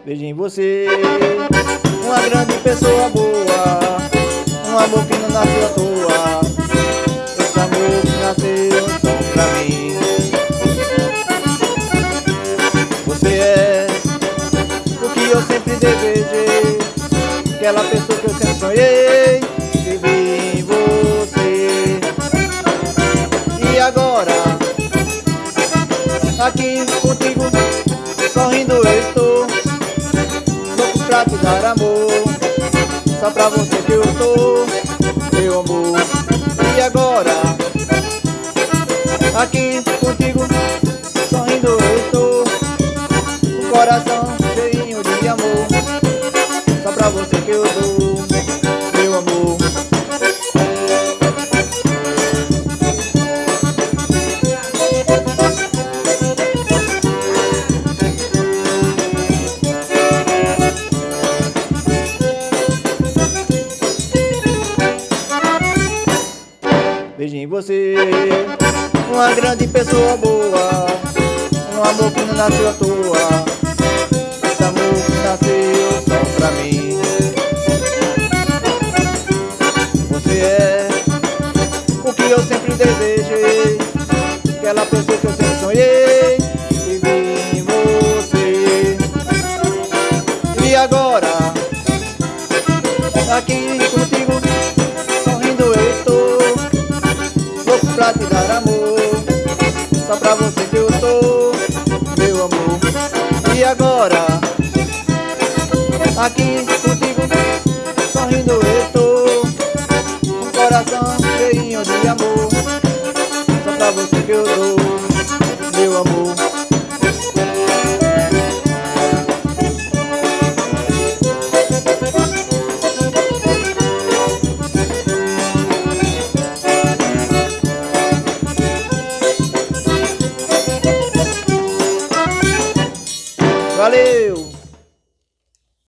Vejo em você uma grande pessoa boa, um amor que não nasceu à toa, esse amor que nasceu só pra mim. Você é o que eu sempre desejei, aquela pessoa que eu sempre sonhei, vivi em você. E agora, aqui contigo, sorrindo eu estou, louco pra te dar amor, só pra você que eu tô, meu amor. E agora, aqui contigo, sorrindo eu estou, com o coração cheinho de amor, só pra você que eu dou, meu amor. Vejo em você uma grande pessoa boa, um amor que não nasceu à toa, esse amor que nasceu só pra mim. Você é o que eu sempre desejei, aquela pessoa que eu sempre sonhei, vivi em você. E agora, aqui contigo, sorrindo eu estou, louco pra te dar amor, só pra você que eu tô, meu amor. E agora, aqui contigo, sorrindo eu estou, com o coração cheinho de amor, só pra você que eu dou, meu amor. Valeu!